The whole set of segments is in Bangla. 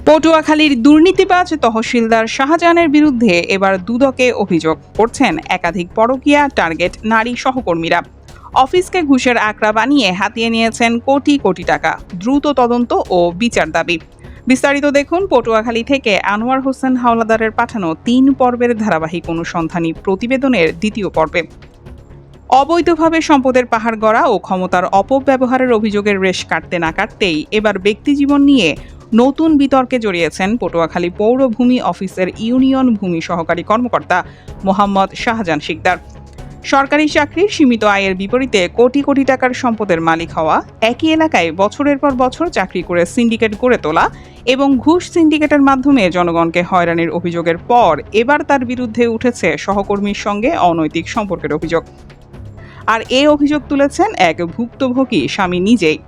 পটুয়াখালীর দুর্নীতিবাজ তহসিলদার শাহজাহানের বিরুদ্ধে এবার দুদকে অভিযোগ করছেন একাধিক পরকীয়া টার্গেট নারী সহকর্মীরা। অফিসকে ঘুষের আঁকড়া বানিয়ে হাতিয়ে নিয়েছেন কোটি কোটি টাকা। দ্রুত তদন্ত ও বিচার দাবি। বিস্তারিত দেখুন পটুয়াখালী থেকে আনোয়ার হোসেন হাওলাদারের পাঠানো ৩ পর্বের ধারাবাহিক অনুসন্ধানী প্রতিবেদনের দ্বিতীয় পর্বে। অবৈধভাবে সম্পদের পাহাড় গড়া ও ক্ষমতার অপব্যবহারের অভিযোগের রেশ কাটতে না কাটতেই এবার ব্যক্তিজীবন নিয়ে নতুন বিতর্কে জড়িয়েছেন পটুয়াখালী পৌরভূমি অফিসের ইউনিয়ন ভূমি সহকারী কর্মকর্তা মোহাম্মদ শাহজাহান শিকদার। সরকারি চাকরির সীমিত আয়ের বিপরীতে কোটি কোটি টাকার সম্পদের মালিক হওয়া, একই এলাকায় বছরের পর বছর চাকরি করে সিন্ডিকেট গড়ে তোলা এবং ঘুষ সিন্ডিকেটের মাধ্যমে জনগণকে হয়রানির অভিযোগের পর এবার তার বিরুদ্ধে উঠেছে সহকর্মীর সঙ্গে অনৈতিক সম্পর্কের অভিযোগ। আর এই অভিযোগ তুলেছেন এক ভুক্তভোগী স্বামী নিজেই।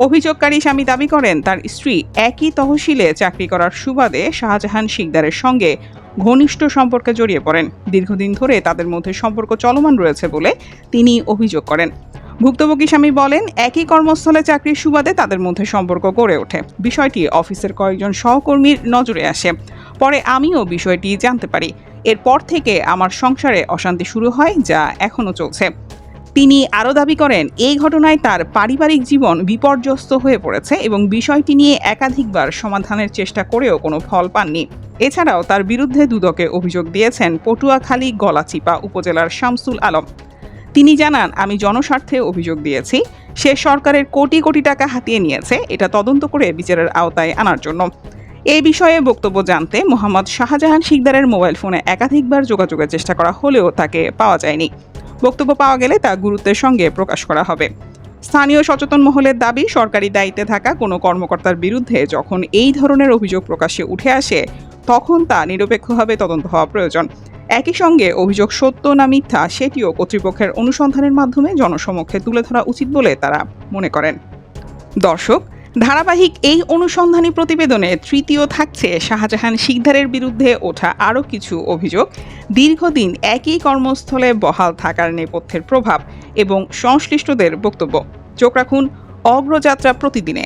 অভিযোগকারী স্বামী দাবি করেন তার স্ত্রী একই তহসিলে চাকরি করার সুবাদে শাহজাহান শিকদারের সঙ্গে ঘনিষ্ঠ সম্পর্কে জড়িয়ে পড়েন। দীর্ঘদিন ধরে তাদের মধ্যে সম্পর্ক চলমান রয়েছে বলে তিনি অভিযোগ করেন। ভুক্তভোগী স্বামী বলেন, একই কর্মস্থলে চাকরির সুবাদে তাদের মধ্যে সম্পর্ক গড়ে ওঠে। বিষয়টি অফিসের কয়েকজন সহকর্মীর নজরে আসে। পরে আমিও বিষয়টি জানতে পারি। এরপর থেকে আমার সংসারে অশান্তি শুরু হয়, যা এখনও চলছে। তিনি আরও দাবি করেন, এই ঘটনায় তার পারিবারিক জীবন বিপর্যস্ত হয়ে পড়েছে এবং বিষয়টি নিয়ে একাধিকবার সমাধানের চেষ্টা করেও কোনো ফল পাননি। এছাড়াও তার বিরুদ্ধে দুদকে অভিযোগ দিয়েছেন পটুয়াখালী গলাচিপা উপজেলার শামসুল আলম। তিনি জানান, আমি জনস্বার্থে অভিযোগ দিয়েছি। সে সরকারের কোটি কোটি টাকা হাতিয়ে নিয়েছে, এটা তদন্ত করে বিচারের আওতায় আনার জন্য। এই বিষয়ে বক্তব্য জানতে মোহাম্মদ শাহজাহান শিকদারের মোবাইল ফোনে একাধিকবার যোগাযোগের চেষ্টা করা হলেও তাকে পাওয়া যায়নি। বক্তব্য পাওয়া গেলে তা গুরুত্বের সঙ্গে প্রকাশ করা হবে। স্থানীয় সচেতন মহলের দাবি, সরকারি দায়িত্বে থাকা কোনো কর্মকর্তার বিরুদ্ধে যখন এই ধরনের অভিযোগ প্রকাশ্যে উঠে আসে তখন তা নিরপেক্ষভাবে তদন্ত হওয়া প্রয়োজন। একই সঙ্গে অভিযোগ সত্য না মিথ্যা সেটিও কর্তৃপক্ষের অনুসন্ধানের মাধ্যমে জনসমক্ষে তুলে ধরা উচিত বলে তারা মনে করেন। দর্শক, ধারাবাহিক এই অনুসন্ধানী প্রতিবেদনে তৃতীয় থাকছে শাহজাহান শিকদারের বিরুদ্ধে ওঠা আরও কিছু অভিযোগ, দীর্ঘদিন একই কর্মস্থলে বহাল থাকার নেপথ্যের প্রভাব এবং সংশ্লিষ্টদের বক্তব্য। চোখ রাখুন অগ্রযাত্রা প্রতিদিনে।